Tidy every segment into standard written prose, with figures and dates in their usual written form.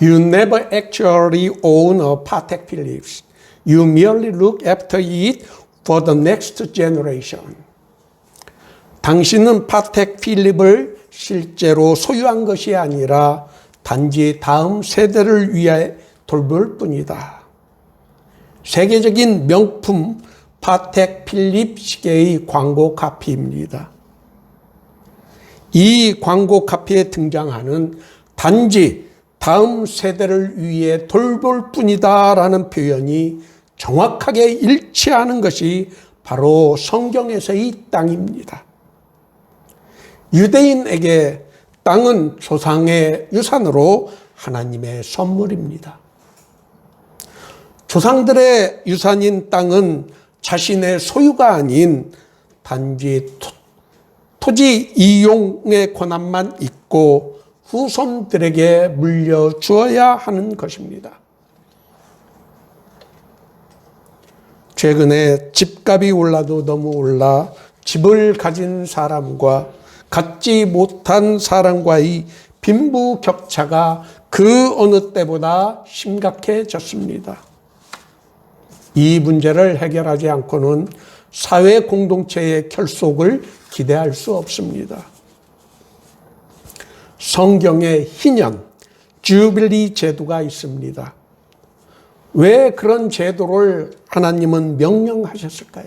You never actually own a Patek Philippe. You merely look after it for the next generation. 당신은 파텍 필립을 실제로 소유한 것이 아니라 단지 다음 세대를 위해 돌볼 뿐이다. 세계적인 명품 파텍 필립 시계의 광고 카피입니다. 이 광고 카피에 등장하는 단지 다음 세대를 위해 돌볼 뿐이다 라는 표현이 정확하게 일치하는 것이 바로 성경에서의 땅입니다. 유대인에게 땅은 조상의 유산으로 하나님의 선물입니다. 조상들의 유산인 땅은 자신의 소유가 아닌 단지 토지 이용의 권한만 있고 후손들에게 물려주어야 하는 것입니다. 최근에 집값이 올라도 너무 올라 집을 가진 사람과 갖지 못한 사람과의 빈부격차가 그 어느 때보다 심각해졌습니다. 이 문제를 해결하지 않고는 사회 공동체의 결속을 기대할 수 없습니다. 성경에 희년, 주빌리 제도가 있습니다. 왜 그런 제도를 하나님은 명령하셨을까요?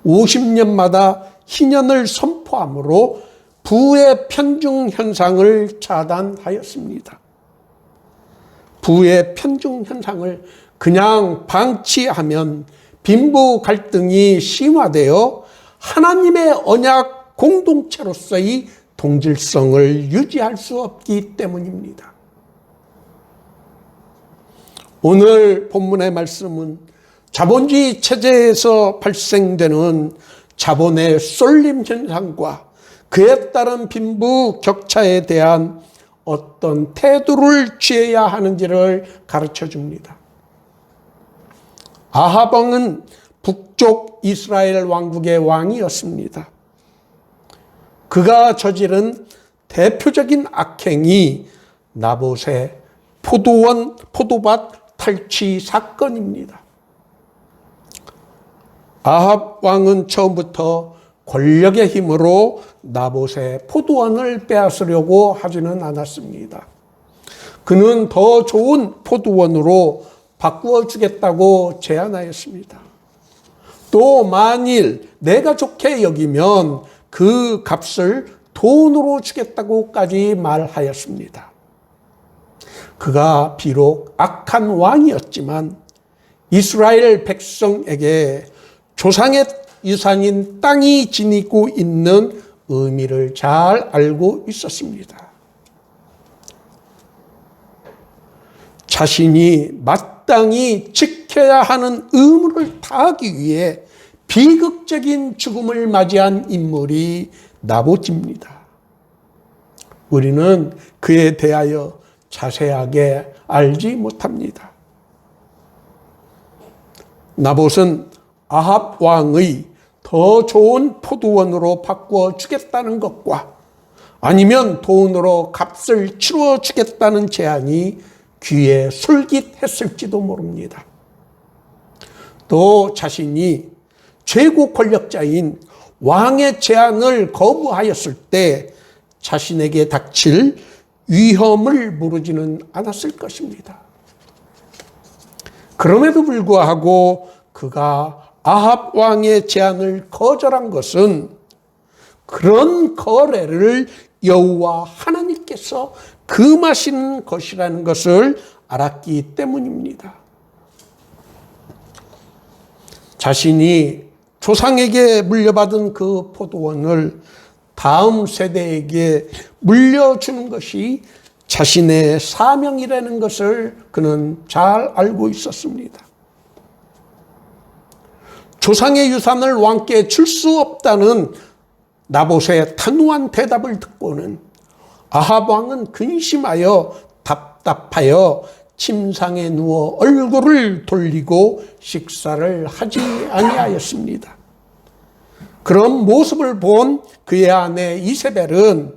50년마다 희년을 선포함으로 부의 편중 현상을 차단하였습니다. 부의 편중 현상을 그냥 방치하면 빈부 갈등이 심화되어 하나님의 언약 공동체로서의 동질성을 유지할 수 없기 때문입니다. 오늘 본문의 말씀은 자본주의 체제에서 발생되는 자본의 쏠림 현상과 그에 따른 빈부 격차에 대한 어떤 태도를 취해야 하는지를 가르쳐 줍니다. 아합 왕은 북쪽 이스라엘 왕국의 왕이었습니다. 그가 저지른 대표적인 악행이 나봇의 포도밭 탈취 사건입니다. 아합 왕은 처음부터 권력의 힘으로 나봇의 포도원을 빼앗으려고 하지는 않았습니다. 그는 더 좋은 포도원으로 바꾸어 주겠다고 제안하였습니다. 또 만일 내가 좋게 여기면 그 값을 돈으로 주겠다고까지 말하였습니다. 그가 비록 악한 왕이었지만 이스라엘 백성에게 조상의 유산인 땅이 지니고 있는 의미를 잘 알고 있었습니다. 자신이 마땅히 지켜야 하는 의무를 다하기 위해 비극적인 죽음을 맞이한 인물이 나봇입니다. 우리는 그에 대하여 자세하게 알지 못합니다. 나봇은 아합 왕의 더 좋은 포도원으로 바꾸어 주겠다는 것과 아니면 돈으로 값을 치루어 주겠다는 제안이 귀에 솔깃했을지도 모릅니다. 또 자신이 최고 권력자인 왕의 제안을 거부하였을 때 자신에게 닥칠 위험을 모르지는 않았을 것입니다. 그럼에도 불구하고 그가 아합 왕의 제안을 거절한 것은 그런 거래를 여호와 하나님께서 금하시는 것이라는 것을 알았기 때문입니다. 자신이 조상에게 물려받은 그 포도원을 다음 세대에게 물려주는 것이 자신의 사명이라는 것을 그는 잘 알고 있었습니다. 조상의 유산을 왕께 줄 수 없다는 나봇의 단호한 대답을 듣고는 아합 왕은 근심하여 답답하여 침상에 누워 얼굴을 돌리고 식사를 하지 아니하였습니다. 그런 모습을 본 그의 아내 이세벨은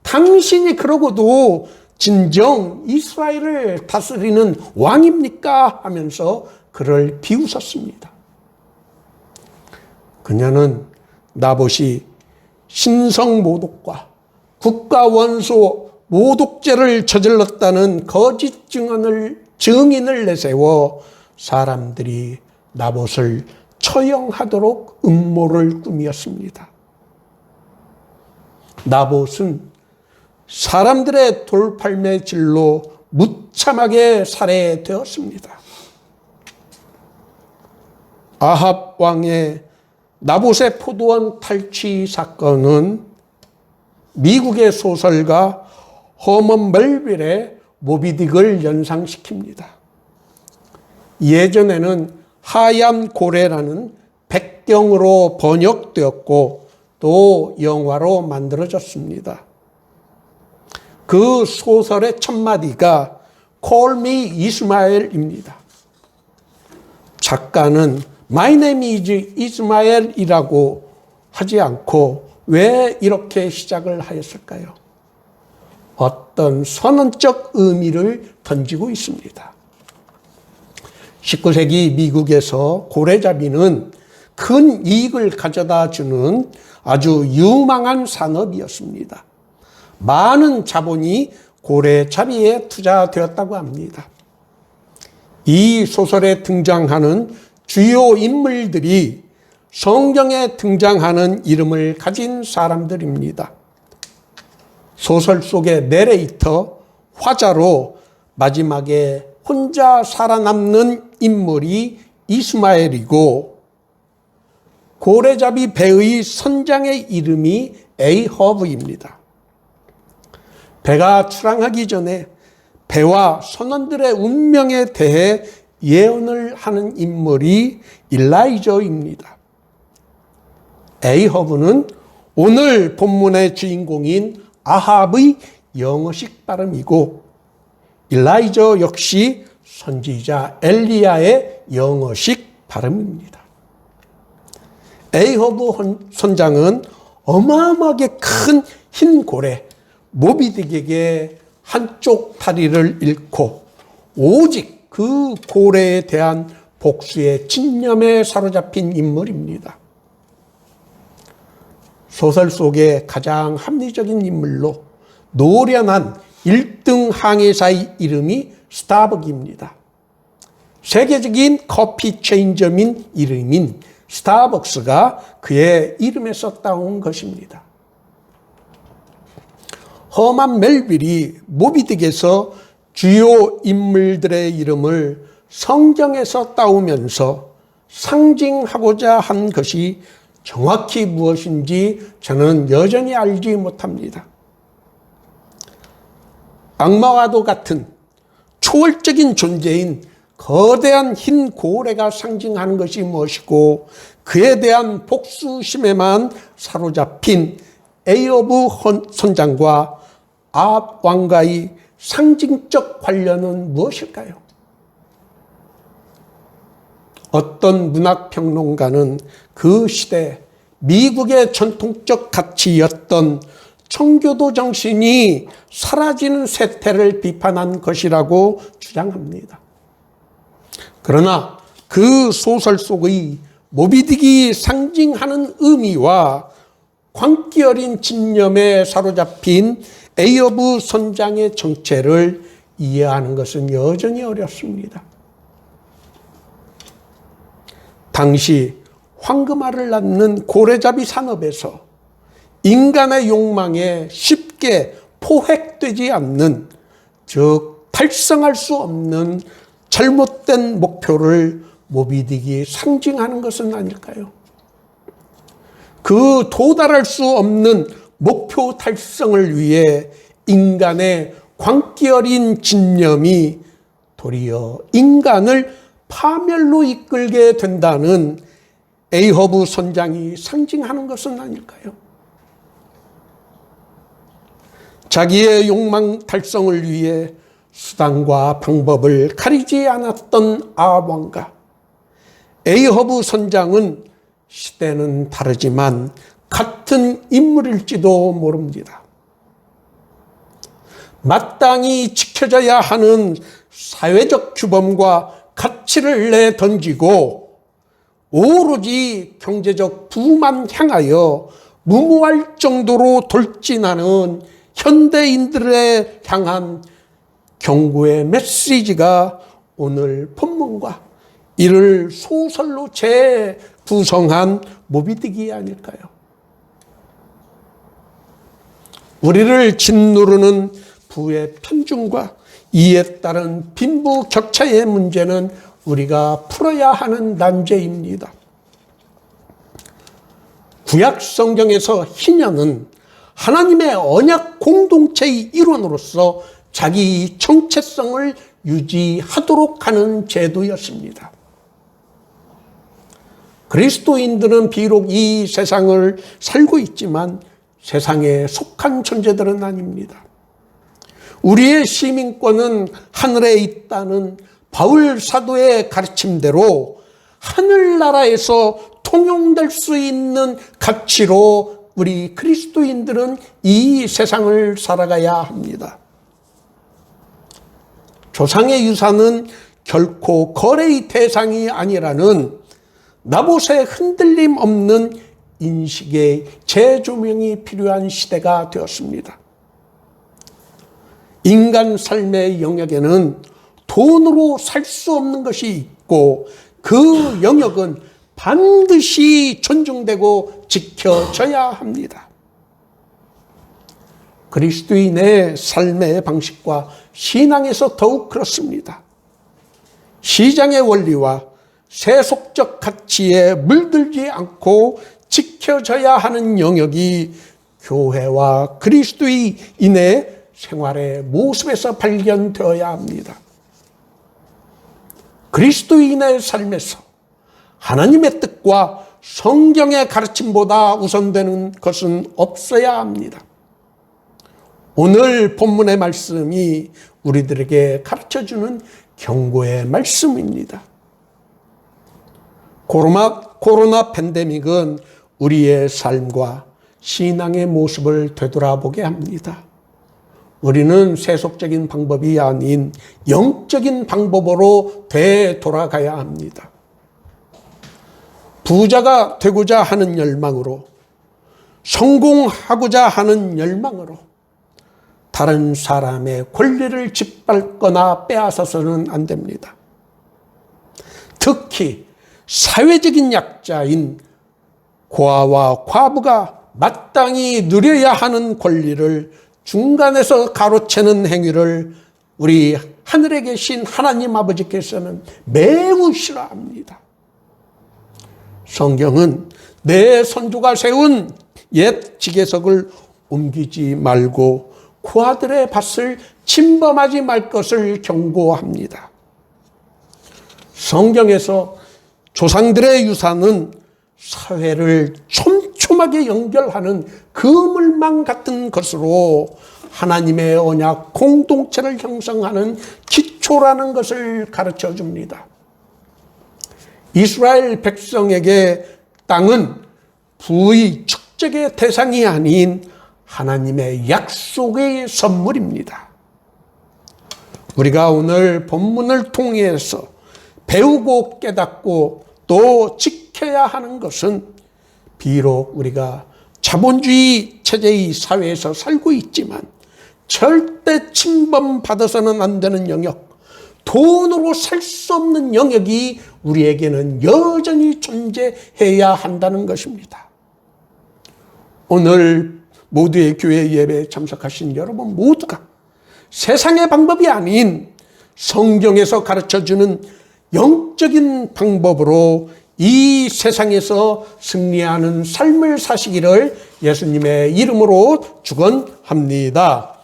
당신이 그러고도 진정 이스라엘을 다스리는 왕입니까? 하면서 그를 비웃었습니다. 그녀는 나봇이 신성 모독과 국가 원수 모독죄를 저질렀다는 거짓 증인을 내세워 사람들이 나봇을 처형하도록 음모를 꾸몄습니다. 나봇은 사람들의 돌팔매질로 무참하게 살해되었습니다. 아합 왕의 나봇의 포도원 탈취 사건은 미국의 소설가 허먼 멜빌의 모비딕을 연상시킵니다. 예전에는 하얀 고래라는 백경으로 번역되었고 또 영화로 만들어졌습니다. 그 소설의 첫 마디가 Call me Ismael입니다. 작가는 My name is Ismael이라고 하지 않고 왜 이렇게 시작을 하였을까요? 어떤 선언적 의미를 던지고 있습니다. 19세기 미국에서 고래잡이는 큰 이익을 가져다 주는 아주 유망한 산업이었습니다. 많은 자본이 고래잡이에 투자되었다고 합니다. 이 소설에 등장하는 주요 인물들이 성경에 등장하는 이름을 가진 사람들입니다. 소설 속의 내레이터, 화자로 마지막에 혼자 살아남는 인물이 이스마엘이고 고래잡이 배의 선장의 이름이 에이허브입니다. 배가 출항하기 전에 배와 선원들의 운명에 대해 예언을 하는 인물이 일라이저입니다. 에이허브는 오늘 본문의 주인공인 아합의 영어식 발음이고 일라이저 역시 선지자 엘리야의 영어식 발음입니다. 에이허브 선장은 어마어마하게 큰 흰 고래 모비딕에게 한쪽 다리를 잃고 오직 그 고래에 대한 복수의 집념에 사로잡힌 인물입니다. 소설 속의 가장 합리적인 인물로 노련한 1등 항해사의 이름이 스타벅입니다. 세계적인 커피 체인점인 이름인 스타벅스가 그의 이름에서 따온 것입니다. 허먼 멜빌이 모비딕에서 주요 인물들의 이름을 성경에서 따오면서 상징하고자 한 것이 정확히 무엇인지 저는 여전히 알지 못합니다. 악마와도 같은 초월적인 존재인 거대한 흰 고래가 상징하는 것이 무엇이고 그에 대한 복수심에만 사로잡힌 에이허브 선장과 아합 왕과의 상징적 관련은 무엇일까요? 어떤 문학평론가는 그 시대 미국의 전통적 가치였던 청교도 정신이 사라지는 세태를 비판한 것이라고 주장합니다. 그러나 그 소설 속의 모비딕이 상징하는 의미와 광기 어린 집념에 사로잡힌 에이허브 선장의 정체를 이해하는 것은 여전히 어렵습니다. 당시 황금알을 낳는 고래잡이 산업에서 인간의 욕망에 쉽게 포획되지 않는, 즉 달성할 수 없는 잘못된 목표를 모비딕이 상징하는 것은 아닐까요? 그 도달할 수 없는 목표 달성을 위해 인간의 광기 어린 집념이 도리어 인간을 파멸로 이끌게 된다는 에이허브 선장이 상징하는 것은 아닐까요? 자기의 욕망 달성을 위해 수단과 방법을 가리지 않았던 아합 왕과 에이허브 선장은 시대는 다르지만 같은 인물일지도 모릅니다. 마땅히 지켜져야 하는 사회적 규범과 가치를 내던지고 오로지 경제적 부만 향하여 무모할 정도로 돌진하는 현대인들에 향한 경고의 메시지가 오늘 본문과 이를 소설로 재구성한 모비딕이 아닐까요? 우리를 짓누르는 부의 편중과 이에 따른 빈부격차의 문제는 우리가 풀어야 하는 난제입니다. 구약 성경에서 희년은 하나님의 언약 공동체의 일원으로서 자기 정체성을 유지하도록 하는 제도였습니다. 그리스도인들은 비록 이 세상을 살고 있지만 세상에 속한 존재들은 아닙니다. 우리의 시민권은 하늘에 있다는 바울 사도의 가르침대로 하늘나라에서 통용될 수 있는 가치로 우리 그리스도인들은 이 세상을 살아가야 합니다. 조상의 유산은 결코 거래의 대상이 아니라는 나봇의 흔들림 없는 인식의 재조명이 필요한 시대가 되었습니다. 인간 삶의 영역에는 돈으로 살 수 없는 것이 있고 그 영역은 반드시 존중되고 지켜져야 합니다. 그리스도인의 삶의 방식과 신앙에서 더욱 그렇습니다. 시장의 원리와 세속적 가치에 물들지 않고 지켜져야 하는 영역이 교회와 그리스도인의 생활의 모습에서 발견되어야 합니다. 그리스도인의 삶에서 하나님의 뜻과 성경의 가르침보다 우선되는 것은 없어야 합니다. 오늘 본문의 말씀이 우리들에게 가르쳐주는 경고의 말씀입니다. 코로나 팬데믹은 우리의 삶과 신앙의 모습을 되돌아보게 합니다. 우리는 세속적인 방법이 아닌 영적인 방법으로 되돌아가야 합니다. 부자가 되고자 하는 열망으로, 성공하고자 하는 열망으로 다른 사람의 권리를 짓밟거나 빼앗아서는 안 됩니다. 특히 사회적인 약자인 고아와 과부가 마땅히 누려야 하는 권리를 중간에서 가로채는 행위를 우리 하늘에 계신 하나님 아버지께서는 매우 싫어합니다. 성경은 내 선조가 세운 옛 지계석을 옮기지 말고 고아들의 밭을 침범하지 말 것을 경고합니다. 성경에서 조상들의 유산은 사회를 촘촘하게 연결하는 그물망 같은 것으로 하나님의 언약 공동체를 형성하는 기초라는 것을 가르쳐 줍니다. 이스라엘 백성에게 땅은 부의 축적의 대상이 아닌 하나님의 약속의 선물입니다. 우리가 오늘 본문을 통해서 배우고 깨닫고 또 지켜야 하는 것은 비록 우리가 자본주의 체제의 사회에서 살고 있지만 절대 침범받아서는 안 되는 영역, 돈으로 살 수 없는 영역이 우리에게는 여전히 존재해야 한다는 것입니다. 오늘 모두의 교회 예배에 참석하신 여러분 모두가 세상의 방법이 아닌 성경에서 가르쳐주는 영적인 방법으로 이 세상에서 승리하는 삶을 사시기를 예수님의 이름으로 축원합니다.